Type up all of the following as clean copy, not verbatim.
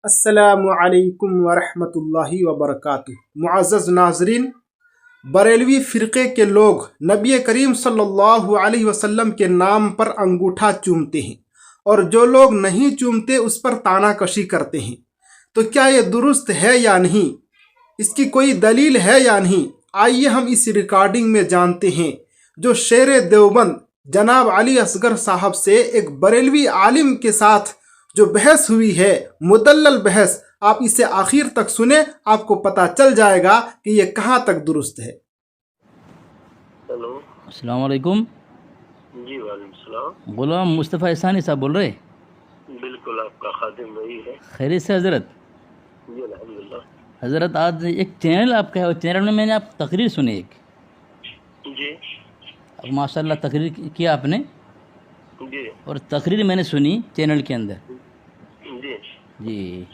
السلام علیکم ورحمۃ اللہ وبرکاتہ۔ معزز ناظرین، بریلوی فرقے کے لوگ نبی کریم صلی اللہ علیہ وسلم کے نام پر انگوٹھا چومتے ہیں، اور جو لوگ نہیں چومتے اس پر تانا کشی کرتے ہیں۔ تو کیا یہ درست ہے یا نہیں؟ اس کی کوئی دلیل ہے یا نہیں؟ آئیے ہم اس ریکارڈنگ میں جانتے ہیں، جو شیر دیوبند جناب علی اصغر صاحب سے ایک بریلوی عالم کے ساتھ جو بحث ہوئی ہے، مدلل بحث۔ آپ اسے آخر تک سنیں، آپ کو پتہ چل جائے گا کہ یہ کہاں تک درست ہے۔ ہیلو، السلام علیکم۔ جی وعلیکم السلام۔ غلام مصطفیٰ احسانی صاحب بول رہے؟ بالکل آپ کا خادم وہی ہے۔ خیریت سے حضرت؟ جی الحمدللہ۔ حضرت آج ایک چینل آپ کا ہے، اور چینل میں میں نے آپ تقریر سنی ایک، جی اب ماشاء اللہ تقریر کیا آپ نے، جی اور تقریر میں نے سنی چینل کے اندر۔ جی جی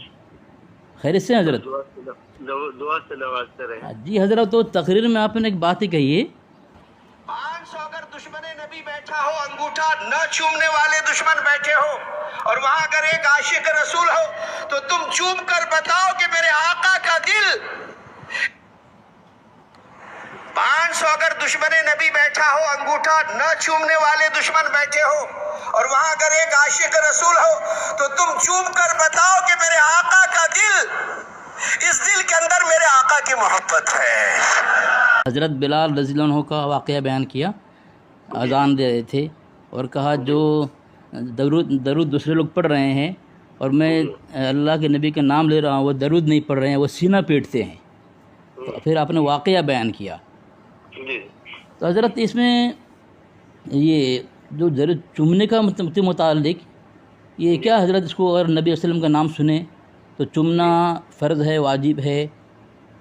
خیریت سے حضرت؟ دعا سے نوازتے رہے۔ جی حضرت، تو تقریر میں آپ نے ایک بات ہی کہی ہے، 500 اگر دشمن نبی بیٹھا ہو، انگوٹھا نہ چومنے والے دشمن بیٹھے ہو، اور وہاں اگر ایک عاشق رسول ہو تو تم چوم کر بتاؤ کہ میرے آقا کا دل 500 اگر دشمن نبی بیٹھا ہو، انگوٹھا نہ چومنے والے دشمن بیٹھے ہو، اور وہاں اگر ایک عاشق رسول ہو تو تم چوم کر بتاؤ کہ میرے آقا کا دل، اس دل کے اندر میرے آقا کی محبت ہے۔ حضرت بلال رضی اللہ عنہ کا واقعہ بیان کیا، اذان دے رہے تھے اور کہا جو درود دوسرے لوگ پڑھ رہے ہیں اور میں اللہ کے نبی کا نام لے رہا ہوں، وہ درود نہیں پڑھ رہے ہیں، وہ سینہ پیٹتے ہیں۔ تو پھر آپ نے واقعہ بیان کیا۔ جی تو حضرت اس میں یہ جو چومنے کا متعلق یہ کیا حضرت، اس کو اگر نبی صلی اللہ علیہ وسلم کا نام سنیں تو چومنا فرض ہے، واجب ہے،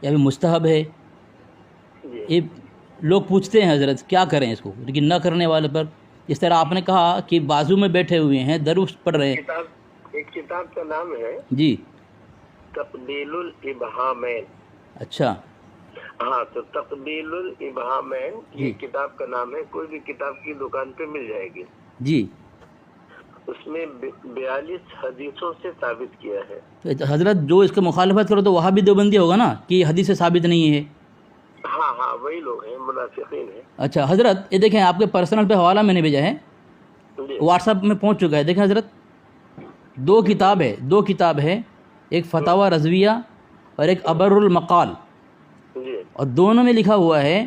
یا بھی مستحب ہے؟ یہ لوگ پوچھتے ہیں حضرت کیا کریں اس کو، لیکن نہ کرنے والے پر، جس طرح آپ نے کہا کہ بازو میں بیٹھے ہوئے ہیں درود پڑھ رہے ہیں۔ ایک کتاب کا نام ہے جی تقبیل الابہامین۔ اچھا ہاں، تو تقبیل الابہامین یہ کتاب کا نام ہے، کوئی بھی کتاب کی دکان پہ مل جائے گی۔ جی، اس میں 42 حدیثوں سے ثابت کیا ہے۔ تو حضرت جو اس کی مخالفت کرو تو وہاں بھی دیوبندی ہوگا نا کہ یہ حدیث سے ثابت نہیں ہے؟ ہاں ہاں، وہی لوگ ہیں، منافقین ہیں۔ اچھا حضرت، یہ دیکھیں آپ کے پرسنل پہ حوالہ میں نے بھیجا ہے، جی واٹس ایپ میں پہنچ چکا ہے۔ دیکھیں حضرت، دو کتاب ہے، ایک فتاوی رضویہ اور ایک ابر المقال، جی اور دونوں میں لکھا ہوا ہے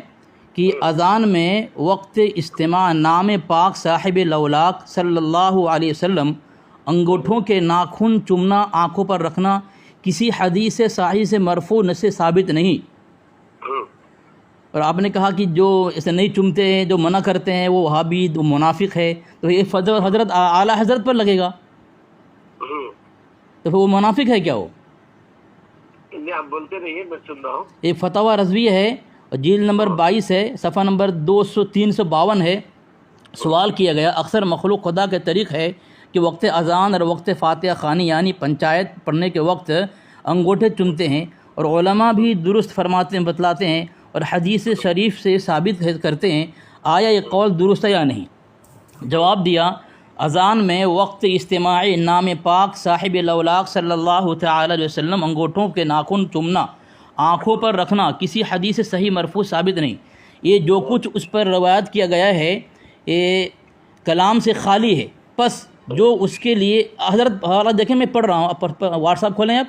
کہ اذان میں وقت اجتماع نام پاک صاحب لولاک صلی اللہ علیہ وسلم انگوٹھوں کے ناخن چومنا، آنکھوں پر رکھنا کسی حدیث صحیح سے مرفوع نہ سے ثابت نہیں۔ اور آپ نے کہا کہ جو اسے نہیں چومتے ہیں، جو منع کرتے ہیں، وہ وہابی، وہ منافق ہے، تو یہ حضرت اعلیٰ حضرت پر لگے گا، تو پھر وہ منافق ہے کیا؟ وہ آپ بولتے رہیے، میں سن رہا ہوں۔ ایک فتویٰ رضویہ ہے اور جلد نمبر 22 ہے، صفحہ نمبر 352 ہے۔ سوال کیا گیا، اکثر مخلوق خدا کے طریق ہے کہ وقت اذان اور وقت فاتحہ خوانی یعنی پنچایت پڑھنے کے وقت انگوٹھے چومتے ہیں، اور علماء بھی درست فرماتے ہیں، بتلاتے ہیں اور حدیث شریف سے ثابت کرتے ہیں، آیا یہ قول درست ہے یا نہیں؟ جواب دیا، اذان میں وقت اجتماعی نام پاک صاحب لولاک صلی اللہ تعالی علیہ وسلم انگوٹھوں کے ناخن چومنا، آنکھوں پر رکھنا کسی حدیث صحیح مرفوع ثابت نہیں۔ یہ جو کچھ اس پر روایت کیا گیا ہے یہ کلام سے خالی ہے۔ پس جو اس کے لیے حضرت حوالہ دیکھیں، میں پڑھ رہا ہوں، واٹس ایپ کھولیں آپ،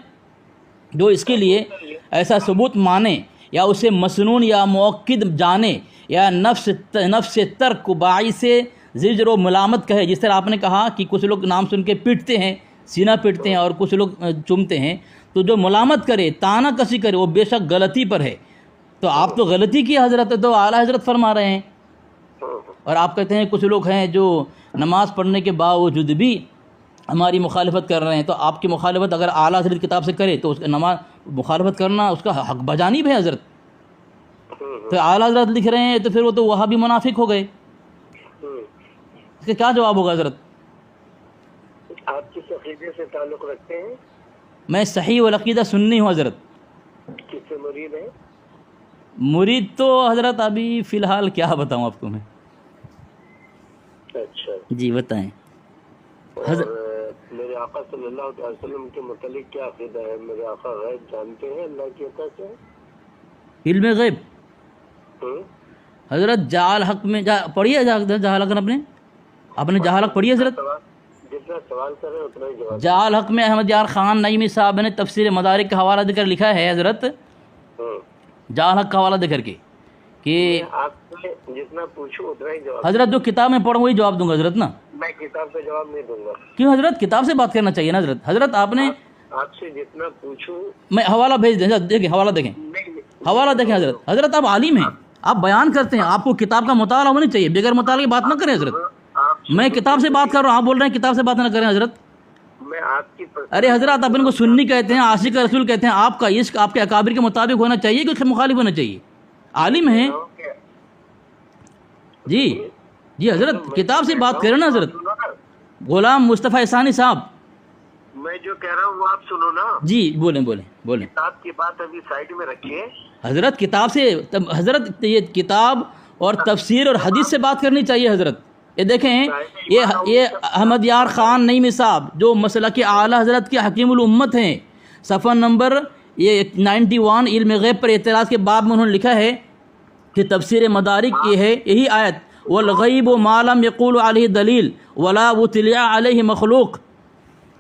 جو اس کے لیے ایسا ثبوت مانے یا اسے مسنون یا موقد جانے یا نفس ترک کو باعث زجر و ملامت کہے، جس طرح آپ نے کہا کہ کچھ لوگ نام سن کے پیٹتے ہیں، سینہ پیٹتے ہیں، اور کچھ لوگ چومتے ہیں، تو جو ملامت کرے، تانا کسی کرے، وہ بے شک غلطی پر ہے۔ تو آپ تو غلطی کی حضرت، تو اعلیٰ حضرت فرما رہے ہیں، اور آپ کہتے ہیں کچھ لوگ ہیں جو نماز پڑھنے کے باوجود بھی ہماری مخالفت کر رہے ہیں۔ تو آپ کی مخالفت اگر اعلیٰ حضرت کتاب سے کرے تو اس کا نماز مخالفت کرنا اس کا حق بجانب ہے حضرت۔ تو اعلیٰ حضرت لکھ رہے ہیں تو پھر وہ تو وہاں بھی منافق ہو گئے، اس کا کیا جواب ہوگا حضرت؟ آپ کس عقیدے سے تعلق رکھتے ہیں؟ میں صحیح والعقیدہ سنی ہوں حضرت۔ کس سے مرید ہیں؟ مرید تو حضرت ابھی فی الحال کیا بتاؤں آپ کو میں۔ اچھا، جی بتائیں اور حضرت۔ میرے आका सल्लल्लाहु अलैहि वसल्लम के मुतालिक क्या अकीदा है? मेरे आका गैब जानते हैं अल्लाह की अता से? इल्म गैब हम्म? हजरत जाल हक में पढ़ी है जाल हक आपने जाल हक पढ़ी है हजरत? जितना सवाल करें उतना ही जवाब। जाल हक में अहमद यार खान नईमी साहब ने तफसीर मदारिक का हवाला देकर लिखा है हजरत, जाल हक का हवाला देकर के कि आपसे जितना पूछूं उतना ही जवाब। हजरत जो किताब में पढ़ूँ वही जवाब दूंगा हजरत ना। मैं किताब का जवाब नहीं दूंगा। क्यों हजरत? किताब से बात करना चाहिए ना हजरत। हजरत आपने आपसे जितना पूछूं मैं हवाला भेज दें, देखें हवाला देखें, हवाला देखें हजरत। हजरत आप आलिम हैं, आप बयान करते हैं, आपको किताब का मुताला होनी चाहिए, बगैर मुताले की बात ना करें हजरत। मैं किताब से बात कर रहा हूँ, आप बोल रहे हैं किताब से बात ना करें हजरत। मैं आपकी अरे हजरत आप इनको सुन्नी कहते हैं, आशिक रसूल कहते हैं, आपका इश्क आपके अकाबिर के मुताबिक होना चाहिए कि उसके मुखालिफ होना चाहिए? आलिम हैं जी जी हजरत, किताब से बात करें ना हजरत। गुलाम मुस्तफ़ा एहसानी साहब, मैं जो कह रहा हूँ वो आप सुनो ना जी बोलें बोलें बोलें। किताब की बात अभी साइड में रखिए हजरत। किताब से हजरत ये किताब और तफसीर और हदीस से बात करनी चाहिए हजरत। ये देखें, ये अहमद यार खान नईमी साहब जो मसला के आला हजरत के हकीमुल उम्मत हैं, सफ़ा नंबर ये 91 इल्म गैब पर एतराज़ के बाब में उन्होंने लिखा है कि तफसीर मदारिक ये है, यही आयत वल गैब मा लम यक़ूल अलैहि दलील वला वुतिला अलैहि मखलूक।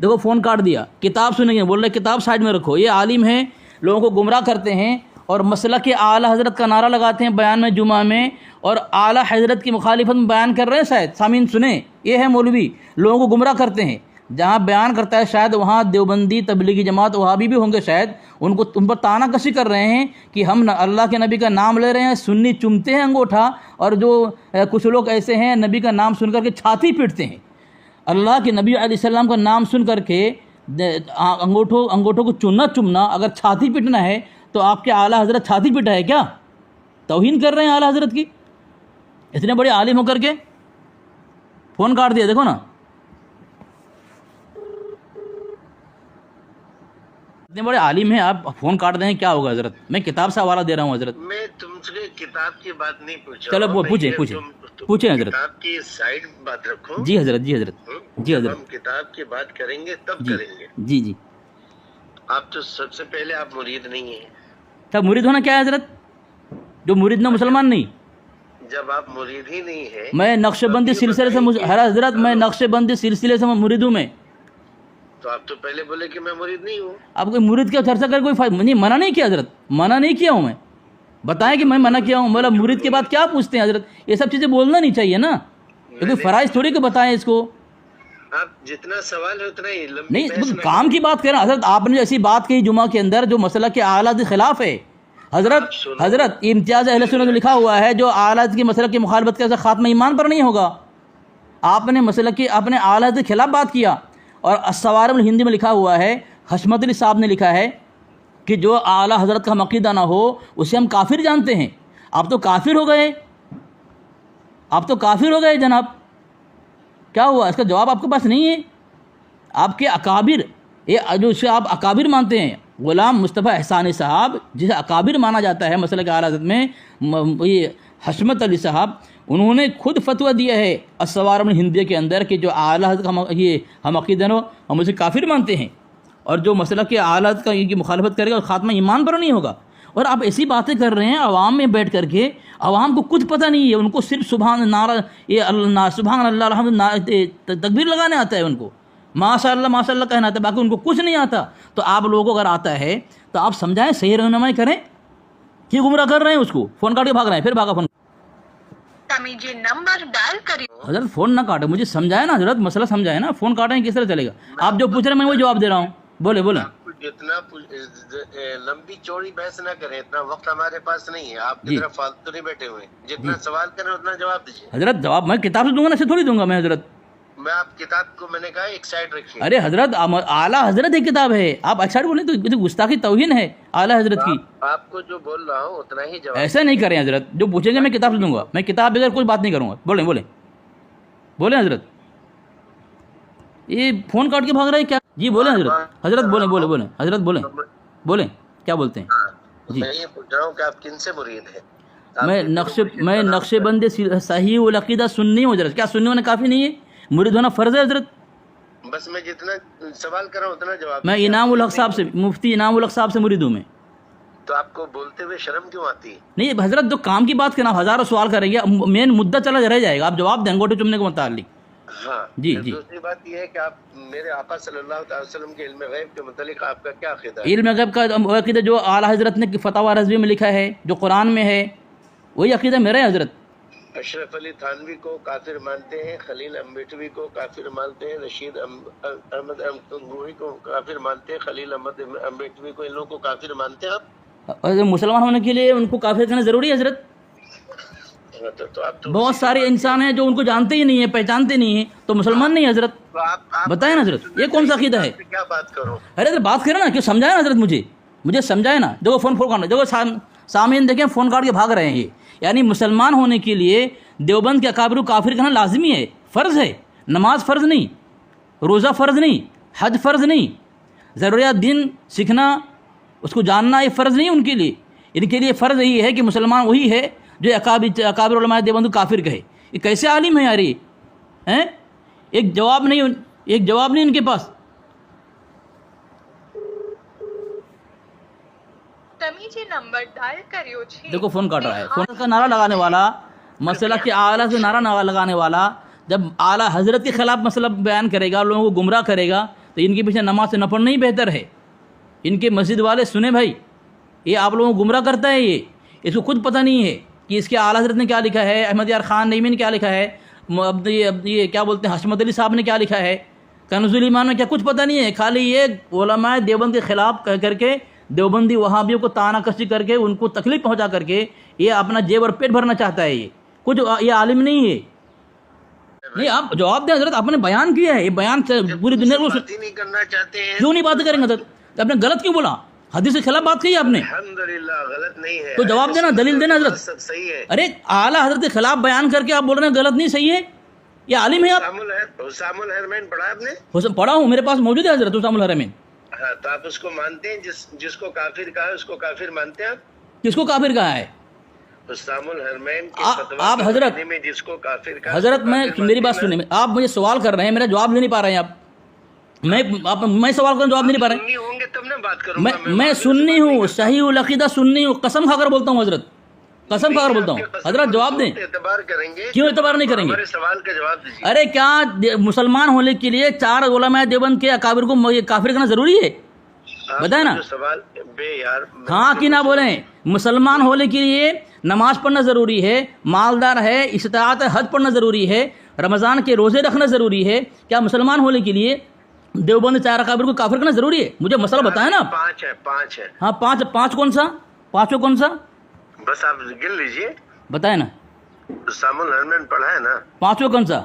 देखो फ़ोन काट दिया, किताब सुनेंगे, बोल रहे किताब साइड में रखो। ये आलिम हैं, लोगों को गुमराह करते हैं और मसला के आला हज़रत का नारा लगाते हैं बयान में जुमा में, और आला हज़रत की मुखालिफत में बयान कर रहे हैं। शायद सामीन सुने, ये है मौलवी, लोगों को गुमराह करते हैं। जहाँ बयान करता है शायद वहाँ देवबंदी तबलीगी जमात वहाबी भी होंगे, शायद उनको उन पर ताना कशी कर रहे हैं कि हम अल्लाह के नबी का नाम ले रहे हैं, सुन्नी चुमते हैं अंगूठा, और जो कुछ लोग ऐसे हैं नबी का नाम सुन करके छाती पीटते हैं। अल्लाह के नबी अलैहिस्सलाम का नाम सुन करके अंगूठों को चुमना, अगर छाती पीटना है तो आपके आला हज़रत छाती पीटा है क्या? तौहीन कर रहे हैं आला हज़रत की, इतने बड़े आलिम होकर के। फ़ोन काट दिया, देखो ना, इतने बड़े आलिम हैं आप, फ़ोन काट दें, क्या होगा हज़रत? मैं किताब से हवाला दे रहा हूँ हज़रत। मैं तुमसे किताब की बात नहीं पूछ रहा। चलो वो पूछें हज़रत। किताब की साइड बात रखो। जी हज़रत, जी हज़रत, जी हज़रत। हम किताब की बात करेंगे तब जी करेंगे। जी जी। आप तो सबसे पहले आप मुरीद नहीं है। तब मुरीद होना क्या है हज़रत? जो मुरीद ना मुसलमान नहीं। जब आप मुरीद ही नहीं है, मैं नक्शबंदी सिलसिले से हज़रत, मैं नक्शबंदी सिलसिले से मुरीद हूँ मैं। तो आप तो पहले बोले कि मैं मुरीद नहीं हूँ। आप कोई मुरीद का चर्चा कर, कोई नहीं, मना नहीं किया हज़रत, मना नहीं किया हूँ मैं। बताएं कि मैं मना किया हूँ? मतलब मुरीद के बाद क्या पूछते हैं हज़रत? ये सब चीज़ें बोलना नहीं चाहिए ना, क्योंकि फ़राइज़ थोड़ी को बताएं इसको। आप जितना सवाल है उतना ही नहीं, काम की बात करें हज़रत। आपने ऐसी बात कही जुमा के अंदर जो मसला के आला के खिलाफ है हज़रत। इम्तियाज़ अहले सुन्नत में लिखा हुआ है जो आला की मसला की मुखालफत के खात्मा ईमान पर नहीं होगा। आपने मसला की अपने आला के खिलाफ बात किया। और अस्सवारिम हिंदी में लिखा हुआ है, हशमत अली साहब ने लिखा है कि जो आला हज़रत का हम अक़ीदा ना हो उसे हम काफिर जानते हैं। आप तो काफिर हो गए, आप तो काफिर हो गए जनाब। क्या हुआ? इसका जवाब आपके पास नहीं है। आपके अकाबिर, ये जो इसे आप अकाबिर मानते हैं, गुलाम मुस्तफ़ा एहसानी साहब जिसे अकाबिर माना जाता है मसले के आला हज़रत में, ये हशमत अली साहब, उन्होंने खुद फतवा दिया है अस्सवारिम हिंदी के अंदर कि जो आला हज़रत का ये हम अक़ीदा हो हम उसे काफिर मानते हैं, और जो मसला के आला हज़रत का इनकी मुखालफत करेगा और ख़ात्मा ईमान पर नहीं होगा। और आप ऐसी बातें कर रहे हैं अवाम में बैठ करके, अवाम को कुछ पता नहीं है, उनको सिर्फ सुभान नारा, ये सुभान अल्लाह अल्हम्दुलिल्लाह तकबीर लगाने आता है, उनको माशाअल्लाह माशाअल्लाह कहना आता है, बाकी उनको कुछ नहीं आता। तो आप लोगों को अगर आता है तो आप समझाएं, सही रहनुमाई करें। क्यों गुमराह कर रहे हैं उसको? फ़ोन काट के भाग रहे हैं, फिर भागा फ़ोन। नंबर डायल करिए। हज़रत फ़ोन ना काटे, मुझे समझाए ना हज़रत, मसला समझाए ना। फ़ोन काटें किस तरह चलेगा? आप जो पूछ रहे हैं मैं वही जवाब दे रहा हूँ। बोले बोले। जितना लंबी चौड़ी बहस ना करें, इतना वक्त हमारे पास नहीं है। आप की तरफ फालतू नहीं बैठे हुए, जितना सवाल करें उतना जवाब दीजिए। हज़रत जवाब मैं किताब से दूंगा ना, ऐसे थोड़ी दूंगा मैं हज़रत। मैं आप किताब को मैंने कहा एक साइड रखिए। अरे हज़रत आला हज़रत एक किताब है, आप एक साइड बोले तो गुस्ताखी तौहीन है आला हज़रत की। आपको जो बोल रहा हूँ उतना ही जवाब। ऐसा नहीं करें हज़रत, जो पूछेंगे मैं किताब से दूंगा, मैं किताब बगैर कोई बात नहीं करूँगा। बोले बोले बोले हज़रत। ये फ़ोन काट के भाग रहे हैं क्या? जी बोले हज़रत, हज़रत बोले बोले बोले हज़रत बोले बोले क्या बोलते हैं? जी मैं ये पूछ रहा हूँ कि आप किन से मुरीद हैं? मैं नक्शबंदी सही वल अक़ीदा सुन्नी हूँ हज़रत। क्या सुन्नी होना काफ़ी नहीं है? मुरीद होना फ़र्ज़ है हज़रत। बस मैं जितना सवाल कर रहा हूँ उतना जवाब मैं दीजिए। इनाम उल हक साहब से, मुफ्ती इनाम उल हक साहब से मुरीद हूँ मैं। तो आपको बोलते हुए शर्म क्यों आती है? नहीं हजरत, जो काम की बात करना, हज़ारों सवाल करेंगे, मेन मुद्दा चला रह जाएगा, आप जवाब दें अंगूठे चुमने के मुतालिक। हाँ जी, फिर जी। दूसरी बात यह है कि आप मेरे आका सल्लल्लाहु अलैहि वसल्लम के इल्म गैब के मुतालिक आपका क्या अक़ीदा है? इल्म गैब का अक़ीदा जो आला हज़रत ने फतवा रज़वी में लिखा है, जो कुरान में है, वही अक़ीदा मेरा है हज़रत। अशरफ अली थानवी को काफिर मानते हैं, खलील अम्बेटवी को काफिर मानते हैं, रशीद अहमद गंगोही को काफिर मानते हैं, खलील अहमद अम्बेटवी को, इन लोगों को काफिर मानते हैं आप? और मुसलमान होने के लिए उनको काफिर करना ज़रूरी है हज़रत? तो आप तो बहुत सारे इंसान हैं जो उनको जानते ही नहीं है, पहचानते नहीं है, तो मुसलमान नहीं है हज़रत। तो आप बताए ना हज़रत, ये कौन सा अक़ीदा है? क्या बात करो? अरे तो बात करें ना, क्यों समझाए ना हज़रत, मुझे समझाए ना। देखो फ़ोन काटना, देखो सामीन देखें फ़ोन काट के भाग रहे हैं ये। यानी मुसलमान होने के लिए देवबंद के अकाबिर को काफिर करना लाजमी है, फ़र्ज़ है। नमाज फ़र्ज़ नहीं, रोज़ा फ़र्ज़ नहीं, हज फ़र्ज़ नहीं, ज़रूरियात दिन सीखना, उसको जानना, ये फ़र्ज़ नहीं उनके लिए। इनके लिए फ़र्ज़ यही है कि मुसलमान वही है जो अकाबिर उलमा देवबंद को काफिर कहे। ये कैसे आलिम है यार ये हैं? एक जवाब नहीं इनके पास। તમે જે નંબર ડાયલ કર્યો છે देखो फ़ोन काट रहा है। फ़ोन का नारा लगाने वाला, मसला के आला से नारा लगाने वाला जब आला हज़रत के ख़िलाफ़ मसला बयान करेगा, लोगों को गुमराह करेगा, तो इनके पीछे नमाज से न पढ़ना ही बेहतर है। इनके मस्जिद वाले सुने भाई, ये आप लोगों को गुमराह करता है, ये इसको खुद पता नहीं है कि इसके आला हज़रत ने क्या लिखा है, अहमद यार ख़ान नईमी ने क्या लिखा है, ये क्या बोलते हैं हशमत अली साहब ने क्या लिखा है, कन्ज़ुल ईमान में क्या कुछ पता नहीं है। खाली ये उलमाए देवबंद के ख़िलाफ़ कह करके, देवबंदी वहाबियों को ताना कसी करके, उनको तकलीफ पहुंचा करके ये अपना जेब और पेट भरना चाहता है। ये कुछ ये आलिम नहीं है। नहीं आप जवाब दें हज़रत, आपने बयान किया है, ये बयान से पूरी दुनिया को बात ही नहीं करना चाहते हैं। क्यों नहीं बात करेंगे हज़रत? आपने गलत क्यों बोला? हदीस के खिलाफ बात की आपने, अल्हम्दुलिल्लाह गलत नहीं है। तो जवाब देना, दलील देना हज़रत। सब सही है। अरे आला हज़रत के खिलाफ बयान करके आप बोल रहे हैं गलत नहीं, सही है? ये आलिम है आप? हुसामुल हरमैन पढ़ा आपने? पढ़ा हूँ, मेरे पास मौजूद है हज़रत हुसामुल हरमैन। हाँ, तो आप उसको मानते हैं? जिसको काफिर कहा है उसको काफिर मानते हैं आप? किसको काफिर कहा है? हुसामुल हरमैन के फतवा आप हज़रत में जिसको काफिर कहा, हज़रत मेरी बात सुनिए, आप मुझे सवाल कर रहे हैं, मेरा जवाब दे नहीं पा रहे हैं आप। मैं सवाल कर जवाब नहीं पा रहे। सुन्नी होंगे तब ना बात करूंगा। मैं सुन्नी हूँ, सही उल अक़ीदा सुन्नी हूँ, कसम खाकर बोलता हूँ हज़रत, कसम खाकर बोलता हूँ। हज़रत जवाब दें। एतबार करेंगे? क्यों एतबार नहीं करेंगे? हमारे सवाल का जवाब दीजिए। अरे क्या मुसलमान होने के लिए 4 उलमाए देवबंद के अकाबिर को काफिर करना ज़रूरी है? बताए ना। सवाल यार हाँ कि ना बोले, मुसलमान होने के लिए नमाज पढ़ना ज़रूरी है, मालदार है, इस्ताअत है, हज पढ़ना ज़रूरी है, रमज़ान के रोज़े रखना ज़रूरी है। क्या मुसलमान होने के लिए देवबंद 4 अकाबिर को काफिर करना ज़रूरी है? मुझे मसला बताया ना। 5 है। हाँ 5 कौन सा? 5 कौन सा? बस आप गिन लीजिए। बताए ना। हुसामुल हरमैन पढ़ा है ना? 5 कौन सा?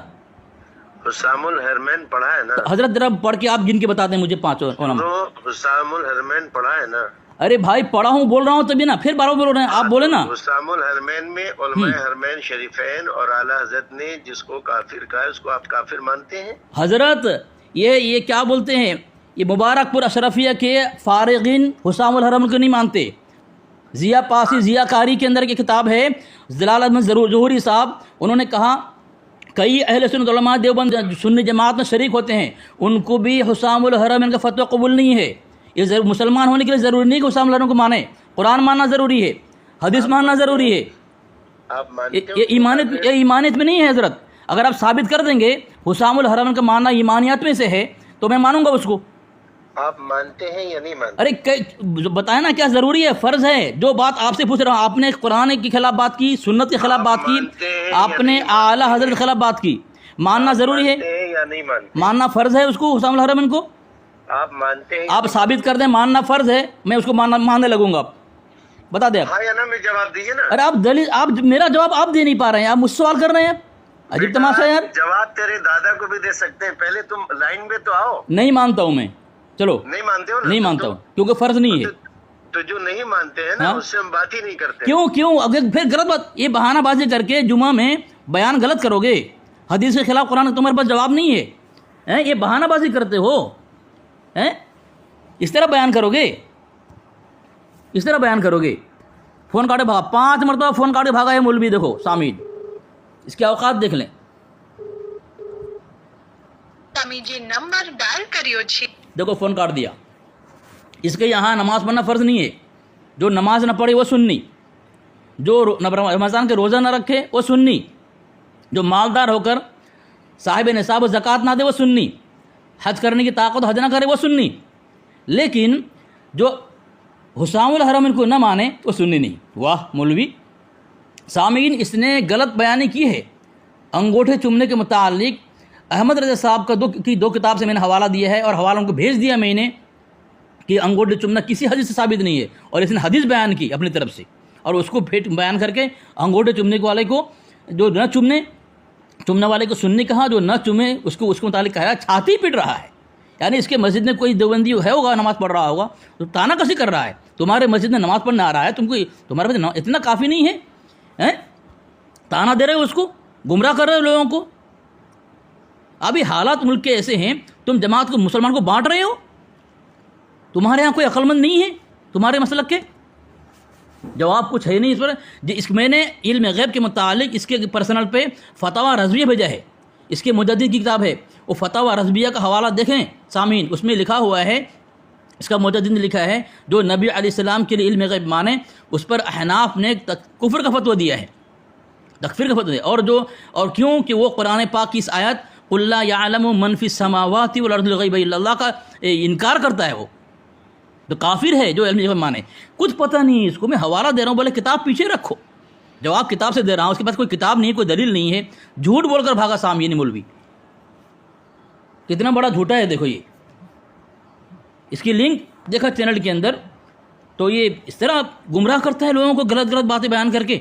हुसामुल हरमैन पढ़ा है ना? हज़रत जरा पढ़ के आप गिन के बता दें मुझे 5 उलमा। तो हुसामुल हरमैन पढ़ा है ना? अरे भाई पढ़ा हूँ, बोल रहा हूँ तभी ना, फिर बार बोल रहे हैं आप, बोले ना। हुसामुल हरमैन में उलमाए हरमैन शरीफैन और आला हज़रत ने जिसको काफिर कहा है उसको आप काफिर मानते हैं? हज़रत ये क्या बोलते हैं, ये मुबारकपुर अशरफिया के फारिगिन हुसामुल हरम को नहीं मानते। ज़िया पासी ज़िया कारी के अंदर की किताब है, ज़लालत में ज़हूरी साहब, उन्होंने कहा कई अहले सुन्नत उलमा देवबंद सुन्नी जमात में शरीक होते हैं, उनको भी हुसामुल हरम इनका फतवा कबूल नहीं है। ये मुसलमान होने के लिए ज़रूरी नहीं कि हुसामुल हरम को माने, कुरान मानना ज़रूरी है, हदीस मानना ज़रूरी है। आप मानते हो? ये ईमानियत में नहीं है हज़रत। अगर आप साबित कर देंगे हुसामुल हरम का मानना ईमानियत में से है तो मैं मानूंगा उसको। आप मानते हैं या नहीं मानते? अरे बताए ना क्या ज़रूरी है, फ़र्ज़ है। जो बात आपसे पूछ रहा हूँ, आपने कुरान के खिलाफ बात की, सुन्नत के खिलाफ बात की, आपने आला हज़रत के खिलाफ बात की, मानना ज़रूरी है या नहीं मानते? मानना फ़र्ज़ है उसको, हुसामुल हरम को आप मानते हैं? आप साबित कर दें मानना फ़र्ज़ है, मैं उसको मानने लगूंगा। आप बता दें। हाँ या ना में जवाब दीजिए ना। अरे आप दलील, आप मेरा जवाब आप दे नहीं पा रहे हैं, आप मुझसे सवाल कर रहे हैं। अजीब तमाशा यार। जवाब तेरे दादा को भी दे सकते हैं, पहले तुम लाइन में तो आओ। नहीं मानता हूँ मैं, चलो नहीं मानते हो ना? नहीं मानता हूँ क्योंकि फ़र्ज़ नहीं है। तो जो नहीं मानते हैं ना, हाँ? उससे हम बात ही नहीं करते। क्यों अगर फिर गलत बात, ये बहानाबाजी करके जुमा में बयान गलत करोगे, हदीस के खिलाफ कुरान तुम्हारे पास जवाब नहीं है, हैं? ये बहानाबाजी करते हो, हैं? इस तरह बयान करोगे, इस तरह बयान करोगे। फ़ोन काटे भागा, 5 मरतबा फ़ोन काटे भागा है मौलवी। देखो सामीन, इसके औकात देख लें। તમે જે નંબર ડાયલ કર્યો છે देखो फ़ोन काट दिया। इसके यहाँ नमाज़ पढ़ना फ़र्ज़ नहीं है। जो नमाज न पढ़े वो सुन्नी, जो रमज़ान के रोज़ा न रखे वो सुन्नी, जो मालदार होकर साहिब निसाब ज़कात ना दे वो सुन्नी, हज करने की ताकत हज ना करे वो सुन्नी, लेकिन जो हुसामुल हरम इनको न माने वो सुन्नी नहीं। वाह मौलवी सामीन, इसने गलत बयानी की है। अंगूठे चूमने के मुतालिक अहमद रज़ा साहब का दो किताब से मैंने हवाला दिया है और हवाला उनको भेज दिया मैंने कि अंगूठे चूमना किसी हदीस से साबित नहीं है, और इसने हदीस बयान की अपनी तरफ से और उसको बयान करके अंगूठे चूमने वाले को, जो न चूमने वाले को सुन्नी कहा, जो न चूमे उसको मुतालिक कहा, छाती पीट रहा है। यानी इसके मस्जिद में कोई देवबंदी है होगा, नमाज़ पढ़ रहा होगा, तो ताना कसी कर रहा है। तुम्हारे मस्जिद में नमाज़ पढ़ने आ रहा है, तुमको तुम्हारे पास इतना काफ़ी नहीं है, हैं? ताना दे रहे हो, उसको गुमराह कर रहे हो लोगों को। अभी हालात मुल्क के ऐसे हैं, तुम जमात को, मुसलमान को बांट रहे हो। तुम्हारे यहाँ कोई अक्लमंद नहीं है तुम्हारे मसलक के? जवाब कुछ है नहीं इस पर। मैंने इल्म गैब के मुतालिक इसके पर्सनल पे फतवा रज़विया भेजा है, इसके मुजद्दिद की किताब है, वो फतवा रज़विया का हवाला देखें सामीन। उसमें लिखा हुआ है, इसका मुजद्दिद ने लिखा है, जो नबी अलैहिस्सलाम के लिए इल्म गैब माने उस पर अहनाफ ने कुफ्र का फतवा दिया है, तकफीर का फतवा दिया। और क्यों कि वो कुरान पाक की इस आयत कुल ला यअलमु मन फिस समावाति वल अर्दिल गैब इल्ला अल्लाह का इनकार करता है, वो तो काफिर है जो इल्म माने। कुछ पता नहीं इसको, मैं हवाला दे रहा हूँ, बोले किताब पीछे रखो, जवाब किताब से दे रहा हूँ, उसके पास कोई किताब नहीं है, कोई दलील नहीं है, झूठ बोलकर भागा सामीन मौलवी। कितना बड़ा झूठा है देखो ये। इसकी लिंक देखा चैनल के अंदर, तो ये इस तरह गुमराह करता है लोगों को, गलत गलत बातें बयान करके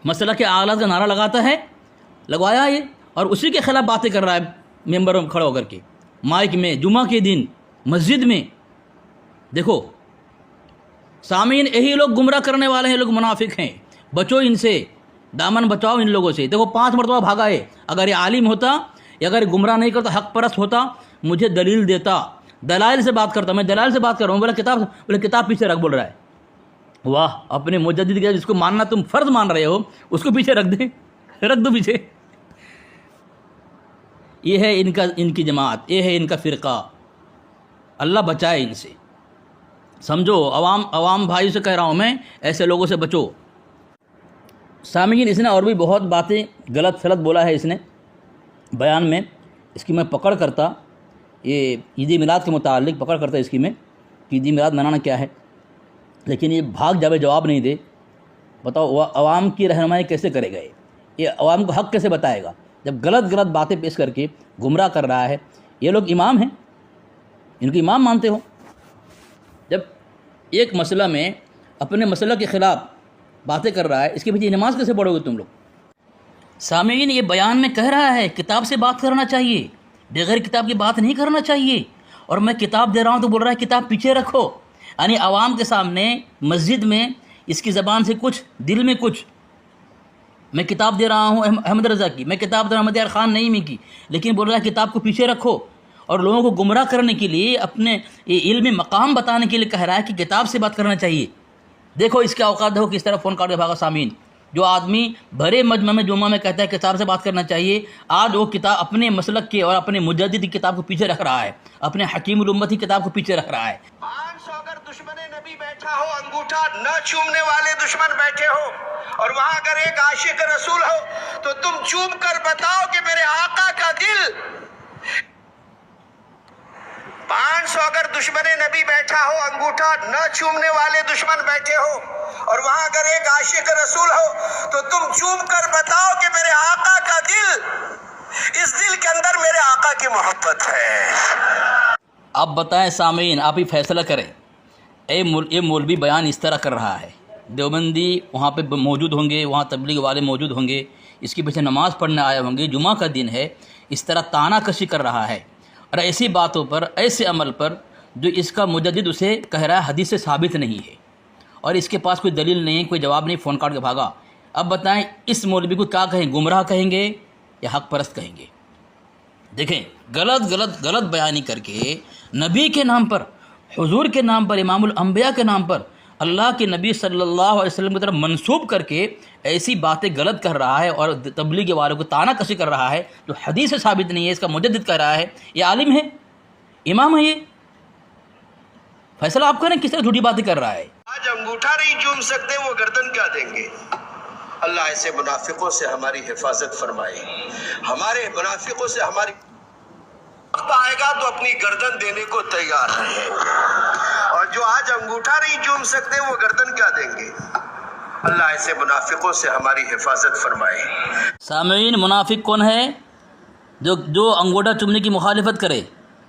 मसला के आलात का नारा लगाता है, लगवाया ये, और उसी के खिलाफ बातें कर रहा है मेंबरों में खड़ा होकर के, माइक में, जुमा के दिन मस्जिद में। देखो सामीन, यही लोग गुमराह करने वाले हैं, लोग मुनाफिक हैं, बचो इनसे, दामन बचाओ इन लोगों से। देखो 5 मरतबा भागा है। अगर ये आलिम होता या अगर गुमराह नहीं करता, हक परस्त होता, मुझे दलील देता, दलाइल से बात करता। मैं दलाइल से बात कर रहा हूँ, बोले किताब पीछे रख, बोल रहा है। वाह, अपने मुजद्दिद के जिसको मानना तुम फ़र्ज मान रहे हो उसको पीछे रख दो पीछे। ये है इनकी जमात, ये है इनका फ़िरका। अल्लाह बचाए इनसे। समझो, अवाम भाई से कह रहा हूँ मैं, ऐसे लोगों से बचो। सामीन, इसने और भी बहुत बातें गलत सलत बोला है इसने बयान में। इसकी मैं पकड़ करता, ये ईद मिलाद के मुतालिक पकड़ करता इसकी मैं कि ईद मिलाद मनाना क्या है, लेकिन ये भाग जावे, जवाब नहीं दे। बताओ अवाम की रहनुमाई कैसे करेगा ये अवाम को हक़ कैसे बताएगा जब गलत गलत बातें पेश करके गुमराह कर रहा है। ये लोग इमाम हैं, इनको इमाम मानते हो। जब एक मसला में अपने मसला के ख़िलाफ़ बातें कर रहा है, इसके पीछे नमाज कैसे पढ़ोगे तुम लोग? सामीन, ये बयान में कह रहा है किताब से बात करना चाहिए, बगैर किताब की बात नहीं करना चाहिए, और मैं किताब दे रहा हूँ तो बोल रहा है किताब पीछे रखो। यानी आवाम के सामने मस्जिद में इसकी ज़बान से कुछ, दिल में कुछ। मैं किताब दे रहा हूँ अहमद रज़ा की, मैं किताब दे रहा हूँ अहमद यार ख़ान नईमी की, लेकिन बोल रहा है किताब को पीछे रखो, और लोगों को गुमराह करने के लिए, अपने इल्मी मकाम बताने के लिए कह रहा है कि किताब से बात करना चाहिए। देखो इसके औकात, देखो किस तरह फ़ोन काट के भागा सामीन। जो आदमी भरे मजमा में जुम्मा में कहता है किताब से बात करना चाहिए, आज वो किताब अपने मसलक के और अपने मुजद्दिद की किताब को पीछे रख रहा है, अपने हकीमुल उम्मत की किताब को पीछे रख रहा है। 500 अगर दुश्मन नबी बैठा हो, अंगूठा न चूमने वाले दुश्मन बैठे हो, और वहां अगर एक आशिक रसूल हो, तो तुम चूम कर बताओ कि मेरे आका का दिल। 500 अगर दुश्मन नबी बैठा हो, अंगूठा न चूमने वाले दुश्मन बैठे हो, और वहां अगर एक आशिक रसूल हो, तो तुम चूम कर बताओ कि मेरे आका का दिल, इस दिल के अंदर मेरे आका की मोहब्बत है। आप बताएं सामीन, आप ही फैसला करें। ये मौलवी बयान इस तरह कर रहा है, देवबंदी वहाँ पे मौजूद होंगे, वहाँ तबलीग वाले मौजूद होंगे, इसके पीछे नमाज़ पढ़ने आए होंगे, जुमा का दिन है, इस तरह ताना कशी कर रहा है। और ऐसी बातों पर, ऐसे अमल पर जो इसका मुजद्दिद उसे कह रहा है हदीस से साबित नहीं है, और इसके पास कोई दलील नहीं, कोई जवाब नहीं, फ़ोन काट के भागा। अब बताएं इस मौलवी को क्या कहें, गुमराह कहेंगे या हक परस्त कहेंगे? देखें, गलत बयानी करके नबी के नाम पर, हुजूर के नाम पर, इमामुल अंबिया के नाम पर اللہ کے نبی صلی اللہ علیہ وسلم کی طرف منسوب کر کے ایسی باتیں غلط کر رہا ہے اور تبلیغ والوں کو طعنہ کشی کر رہا ہے جو حدیث سے ثابت نہیں ہے، اس کا مجدد کہہ رہا ہے، یہ عالم ہے، امام ہے، یہ فیصلہ آپ کریں کس طرح جھوٹی باتیں کر رہا ہے۔ آج انگوٹھا نہیں چوم سکتے، وہ گردن کیا دیں گے؟ اللہ ایسے منافقوں سے ہماری حفاظت فرمائے، ہمارے منافقوں سے ہماری وقت آئے گا تو اپنی گردن دینے کو تیار رہے، اور جو آج انگوٹھا نہیں چوم سکتے وہ گردن کیا دیں گے؟ اللہ ایسے منافقوں سے ہماری حفاظت فرمائے۔ سامعین، منافق کون ہے؟ جو انگوٹھا چومنے کی مخالفت کرے۔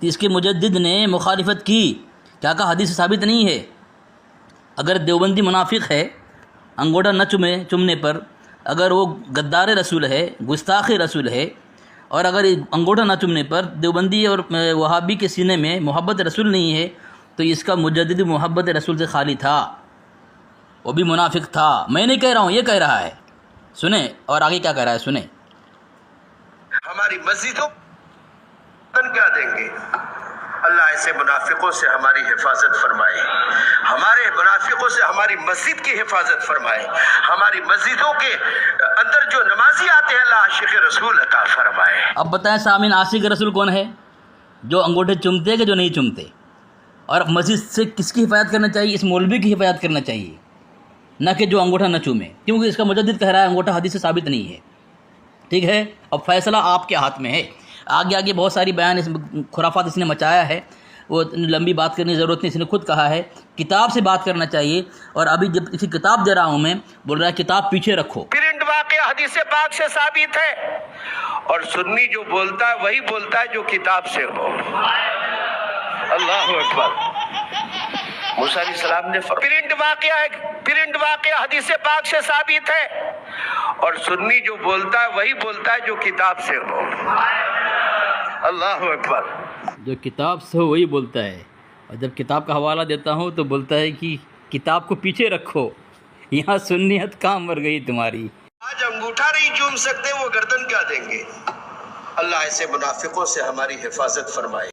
اس کے مجدد نے مخالفت کی، کیا کہا؟ حدیث سے ثابت نہیں ہے۔ اگر دیوبندی منافق ہے، انگوٹھا نہ چومنے پر، اگر وہ غدار رسول ہے، گستاخ رسول ہے، اور اگر انگوٹھا نہ چومنے پر دیوبندی اور وہابی کے سینے میں محبت رسول نہیں ہے، تو اس کا مجدد محبت رسول سے خالی تھا، وہ بھی منافق تھا۔ میں نہیں کہہ رہا ہوں، یہ کہہ رہا ہے۔ سنیں اور آگے کیا کہہ رہا ہے، سنیں۔ ہماری مسجدوں کیا دیں گے؟ اللہ ایسے منافقوں سے ہماری حفاظت فرمائے، ہمارے منافقوں سے ہماری مسجد کی حفاظت فرمائے، ہماری مسجدوں کے اندر جو نمازی آتے ہیں اللہ عاشق رسول عطا فرمائے۔ اب بتائیں سامعین، عاشق رسول کون ہے؟ جو انگوٹھے چومتے کہ جو نہیں چومتے؟ اور مسجد سے کس کی حفاظت کرنا چاہیے؟ اس مولوی کی حفاظت کرنا چاہیے، نہ کہ جو انگوٹھا نہ چومے، کیونکہ اس کا مجدد کہہ رہا ہے انگوٹھا حدیث سے ثابت نہیں ہے۔ ٹھیک ہے، اب فیصلہ آپ کے ہاتھ میں ہے۔ آگے بہت ساری بیان خرافات اس نے مچایا ہے، وہ لمبی بات کرنے کی ضرورت نہیں، اس نے خود کہا ہے کتاب سے بات کرنا چاہیے، اور ابھی جب اسی کتاب دے رہا ہوں میں، بول رہا ہے کتاب پیچھے رکھو۔ پرنٹ واقعہ حدیث پاک سے ثابت ہے، اور سنی جو بولتا ہے وہی بولتا ہے جو کتاب سے ہو۔ اللہ اکبر۔ موسیٰ علیہ السلام نے پرنٹ واقعہ حدیث پاک سے ثابت ہے، اور سنی جو بولتا ہے وہی بولتا ہے جو کتاب سے ہو۔ اللہ اکبر۔ جو کتاب سے ہو وہی بولتا ہے، اور جب کتاب کا حوالہ دیتا ہوں تو بولتا ہے کہ کتاب کو پیچھے رکھو، یہاں سنیت کام مر گئی تمہاری۔ آج انگوٹھا نہیں چوم سکتے وہ گردن کیا دیں گے؟ اللہ ایسے منافقوں سے ہماری حفاظت فرمائے۔